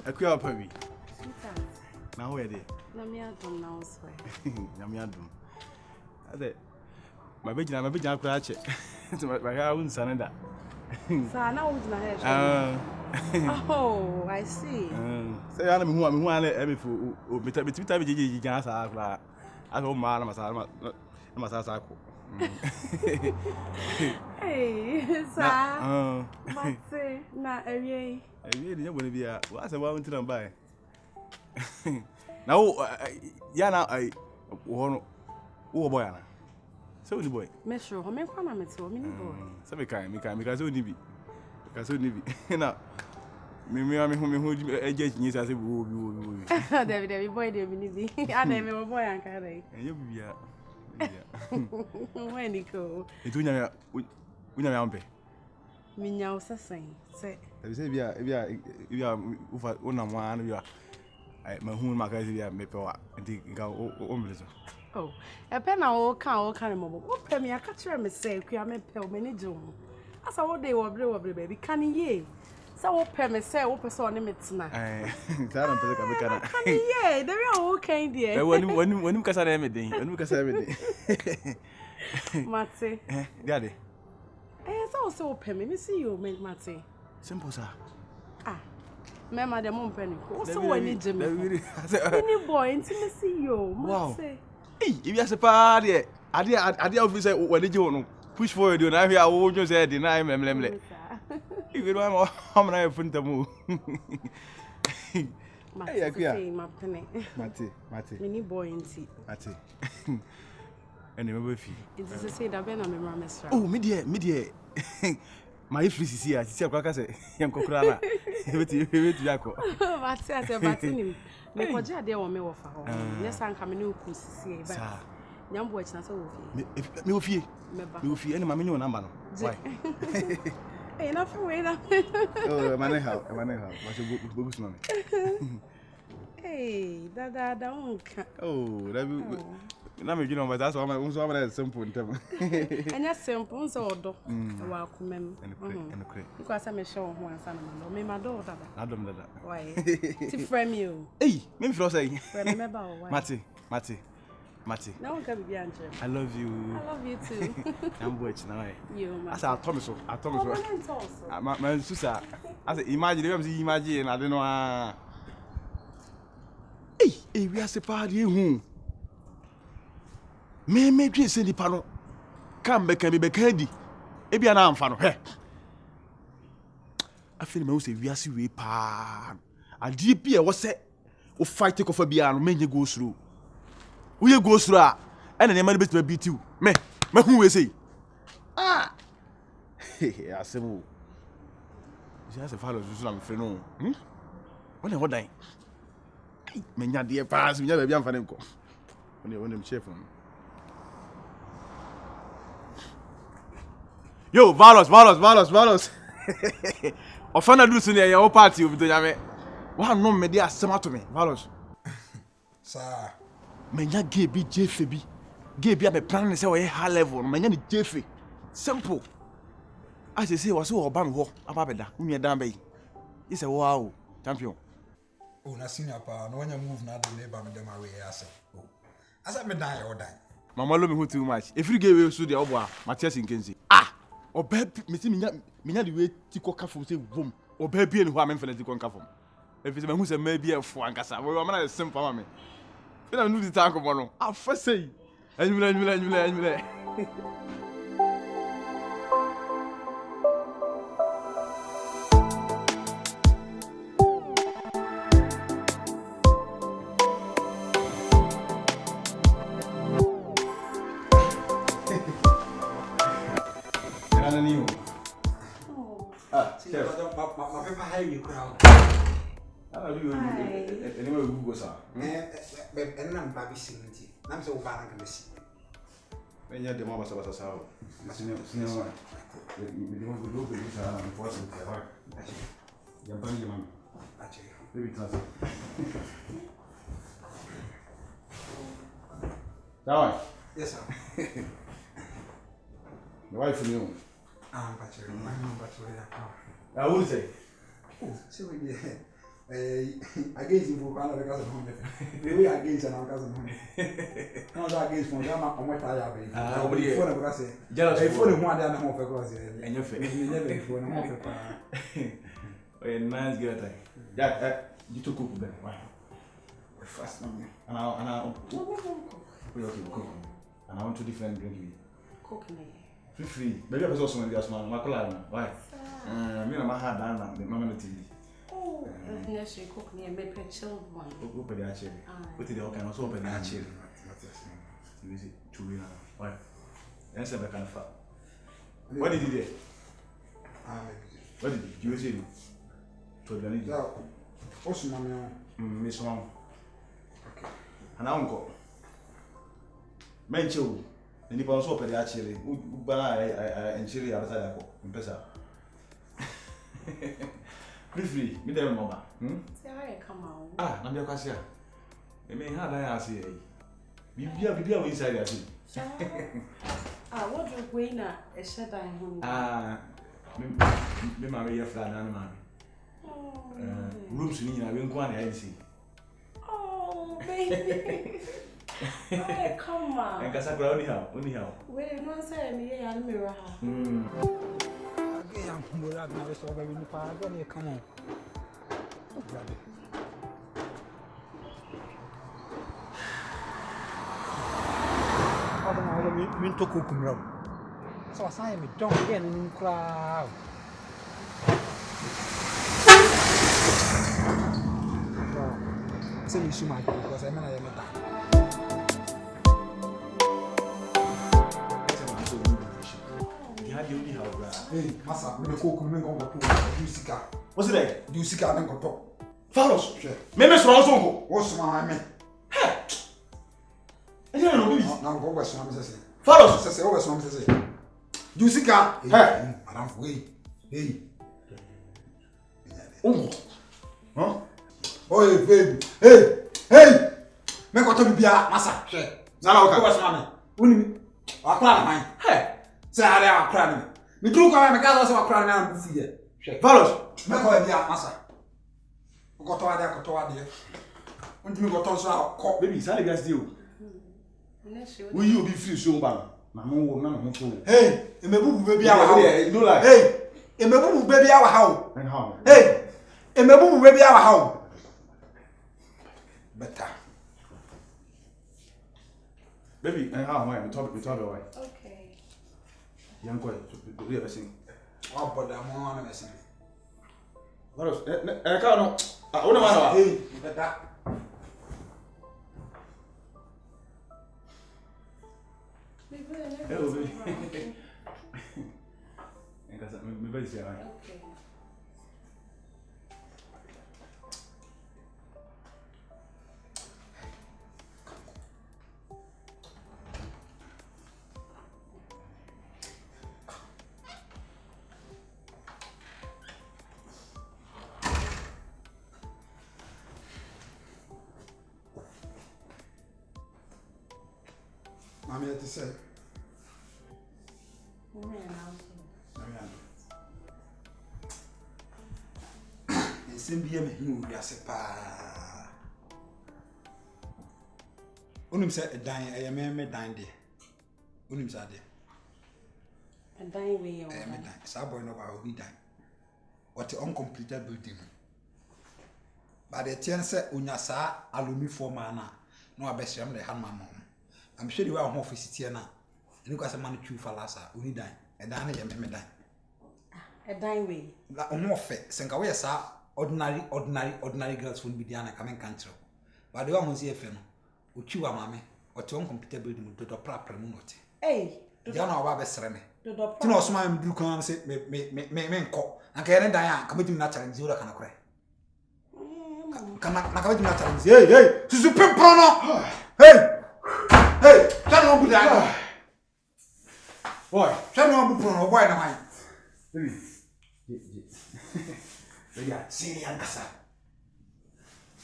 Akuya pabi. Now where they? Namiadum now swear. Namiadum. Ade. My baby crash. My hair won't sanada. Sana who's na hair. Oh, I see. Say I'm who I let for between time you can ask I don't mind Masako. Hey, sir. Mate, na area. I really don't want to be a what's a woman to buy. Now, Yana, I want boy. So the boy. Metro, how many quantities or mini boy? Some kind, because only be. Because only be. Now, me, I'm who engaged me as a woo. David, boy, dear Minnie. I never boy and carry. And you be when you go. It's when you're on pay. Minya saying, say, if you are one on one, you are my home, my guys, you are maple and go omelette. Oh, a pen all kind of mobile. What pay me? I catch her say, we are made pel many do. As I would they were blue, baby, can ye? So what pay me say, what person limits now? I don't think yeah, they are all kind, dear. When you can say everything, when you can say everything. Matty, daddy. It's also pay me, see you make Matty. Simple, sir. Ah, Mamma, the mom penny. Also, when you Jimmy, any boy, intimacy, you. Wow. Hey, if you are a party, I did officer when did you push forward, you know, I will just say, deny me, if you don't have how many I put the move. Mate, many boy in tea. Mate, and remember, it is a say that Ben, I'm a master. Oh, media. My free is here. I see a cracker say, young Cocrana. With Jaco. What's that about him? Make what you dare or me offer. Yes, I'm coming to see. Young boys, not so. No fear. No fear any mammy number. Why? Enough away now. Oh, my house. What's your books, mommy? Hey, that don't. Oh, that you know, but that's all my own so simple. And that's simple, so welcome. And because I'm a show one son, me, my daughter. I don't know that. Why? To frame you. Hey, maybe for say, remember, Matty. No one can be answered. I love you too. I'm watching now. You, I said, Thomas. My sister. I said, imagine, I don't know. Hey, we are separated. Me dream send the panel. Come back and be candy. Ebi ana amfa no. He. Afei me wo se wiase we pa. Ade bi e wo se wo fight take off bia no menye go through. Wo ye go through a ena ne ma no betima beat you. Me hu we say. Ah. Asemu. Je ase follow so na me frɛ no. Wona ho dan. Menya de pass, menya ba bia amfa ne nko. Wona me chef no. Yo, Valos. Ofana do so near your party of the Yame. One no media sema to me, Valos. Sir. Menya gay be JFB. Gay be a plan say we high level, menya ni JF. Simple. As you say was so oban ho, ababeda. Umi dan bay. You say wow, champion. Oh, na senior pa, no when you move na the neighbor me dem away ase. Oh. Asa me die or die. Mama love me who too much. If you give so the obwa, Matthias Nkenzi. Ah! Oba me see minya the way ti koka fo say wom. Oba bi enu ho am fene ti konka fo. If you say me hu say maybe e fo ankasa. We am na simple mama me. Fina no di tank mo no. Afa say. Anyule. You crowd. I do anyway, Google, sir. And I'm Babby Sinity. I'm so bad. Enya de mama basa sawo. Sine wa. Me do be bisa na for some te wa. Ya bani mama. Ache. Baby class. Now. Yes sir. The wife knew. Pache. My pache ya. I will say. Oh, see we against him for Canada because of home. The way against and because of home. No, against from them, I'm not tired. I'll be for because jealous. For the one that I'm off across here. And your face. You never for no more. Oh, nice girl. Yeah, you took cook then. Why? Fast and I okay, cook. And I want to different drink. Cooking. Free. Maybe I was also in the small Macola. Why? Me and my had done Mamma TV. Oh, yes, you cook me and make a chilled one. Open the archery. Put it all kind of open the archery. You visit 2 years. Why? That's a kind of fat. What did you do? What did you say? To the Nija. What's my name? Miss Wong. And uncle. Mencho. And if I was open the archery, and chili outside the book. Impesa. Free, me there, Mama. Say, I come out. Ah, I'm your cassia. I mean, how I see you. Be inside there. What you going at a shed I home? Me marry a flat and man. Rooms in I won't go on and see. Oh, baby. I come out. And Casabra only how. Wait, no, say me, and mirror. I'm from the Agna, so very new come on. I mean to cook him. So I say me don't get in crowd. Say you see my because I mean I am a hey, Massa, me cook me go to Dusika. What's it? Dusika then go to. Follows. Maybe so also. What's my man? Hey. I don't know. Now go west one say. Follows. Say always one say. Dusika. Hey. Madam wait. Hey. Oh. Huh? Oh, baby. Hey. Me go to bibia Massa. Na na go west one. Uni. Akra na. Hey. Say I akra na. Me do come me casa so akra na bufu ye. Follows. Me ko bia Massa. Go to ade. Unti me go to so akọ. Baby, say guys deal. Will you be free so bad? Na mo na mo so. Hey, e me bubu baby awa ha. You do like. Hey, e me bubu baby awa ha. And how? Hey, e me bubu baby awa ha. Better. Baby, and how am I? We talk away. Okay. Young boy, do you ever sing? Oh, but I'm on a message. What else? I can't. I don't know. Hey, better. Hello, baby. Me vai dizer, vai. Okay. Mami, eu te sei. Sembia me hiu wiase pa. Onim se dan me dan de. Onim sa de. Dan we yo. Me dan. Sa boy no ba obi dan. What uncompleted building. But the chance unya sa alumi form na no abesem de han mama. I'm sure you are home office here na. Enu ka se man twu falasa oni dan. Dan na ye me dan. Dan we. La omo fe senka we sa ordinary girls from Bidiana coming country. But the one who's here, no, Uchiwa mammy, or to uncomputed building to the proper monoty. Hey, Diana Baba Serene. To know some do come say, me call, and can Diane committing natural and zero can cry. Come on, natural. Hey, to the pimp, hey, tell me that. Boy. Hwɛ no abu pro no boy na hwan. Baby. Baby, see yankasa.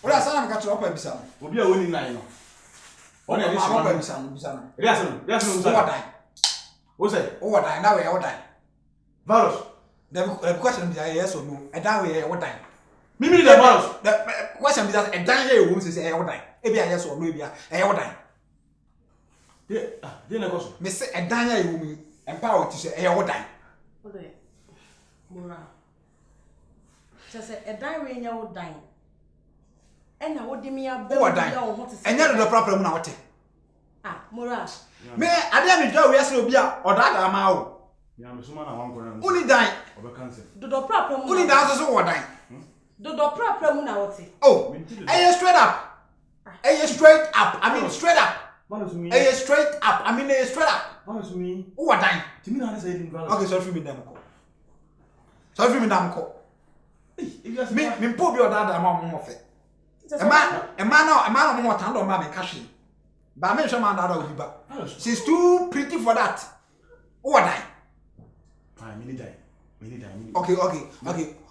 Ora sana me ka tro pa bisa no. Obi a woni nan no. Ona ni ma pa bisa no. Yes no. What time? Wo say? What time? Now we what time? Valos. The question is yes or no. And that way what time? Mimi the valos. The question is and that here we say what time? E be yes or no be what time? Dey na koso. Me say and that here we empower to say what time? Ode. Mura. Just say a die we nya what time. And na wodi me ya be what time? And you the problem na what? Ah, Mura. Me ade me do we say obi a odada ma o. Ya me suma na wan kona. Uni dan. Obe cancel. Do problem. Uni dan so what time? Do problem na what? Oh. Straight up. Straight up. I mean straight up. Straight up. I mean straight up. What me? What time? Timi na say din valos. Okay, sorry for me dem ko. Sorry for me dem ko. Me mpo bi odada ma mo fe. E ma no mo tan do ma me kashi. Ba me hwe ma dada obi ba. She's too pretty for that. What time? Ah, me need die. Okay.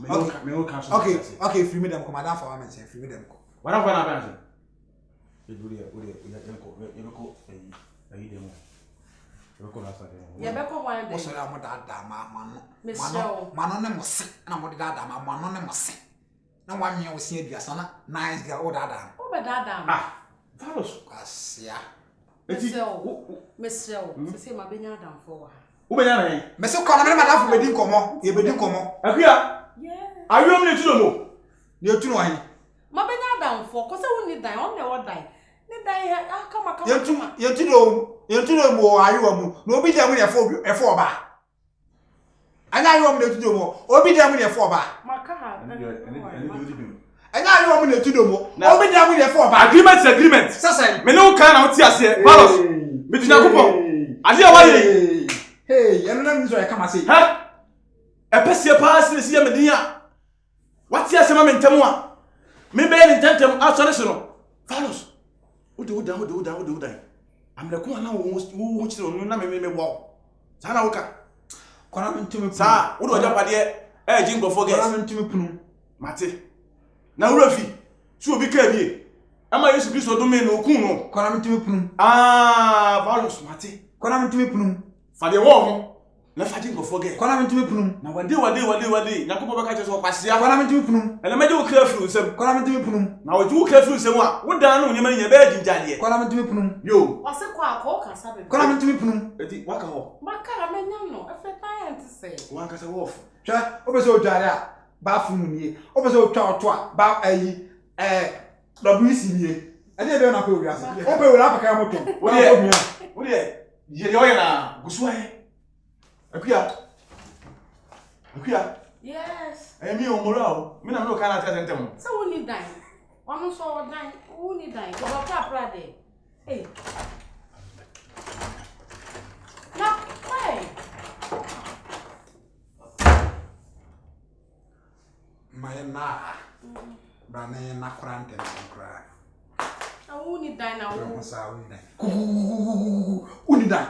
Me no cancel. Okay, free me them come down for one minute. Free me them go. What am going to happen? You do it. You go. What's the amount that man on them was and I'm what that man on them was sick. No one year was here, dear son. Nice girl, all that. Oh, but that Ah, Valos. Yeah. Miss Shell, to say my benya down for. Who be na? Me so call me madam for bedin komo. Ye bedin komo. Akuya. Yeah. Are you only to know? You tu no hin. My benya down for cause I won't die on the what die. Need die come. You tu no mo ayu mu. No obi dem ne efo ba. Anya ayu mu ne tu do mo. Obi dem ne efo ba. Maka. Anya ayu mu ne tu do mo. Obi dem ne efo ba. Agreement. Sasa. Me no kan na oti ase. Valos. Me tina kupon. Ade a waye. Hey, you know what I'm saying? Huh? A pessia pass this year, Medina. What's your summer mentum? Maybe an intentum outside no. Valos. Who do die? I'm the one who wants to know me walk. Sana Oka. Come to me, sir. Who do I jump at the edging before getting to me? Mate. Now, Ruffy. So be careful. Am I used to be so domain no kuno? Come to me. Ah, Valos, Mate. Come to me. For the war, na fighting go forget. Come to me punum. Na one day. Nyakopo beka cheso kwasia. Come to me punum. And me do careful sem. Come to me punum. Na we do careful sem wa. Wo dan no nyema nya be jinjade. Come to me punum. Yo. Wase kwa ka sabe. Come to me punum. Eti waka ho. Maka amenya no. Efe time to say. Wan ka se wolf. Twa, obeso odware a ba funu nie. Obeso otwa oto a ba ayi WC nie. Ade be na pe owiase. Obe we na paka moto. Wo de ye yo na gusuae. Akuya. Yes. Mi o moro mi na no kana ta tentem. So we need die. One so die. We need die. Go back prade. Hey. Now, why? My na. Brane na kurante nkra. I won't die now. Uni die.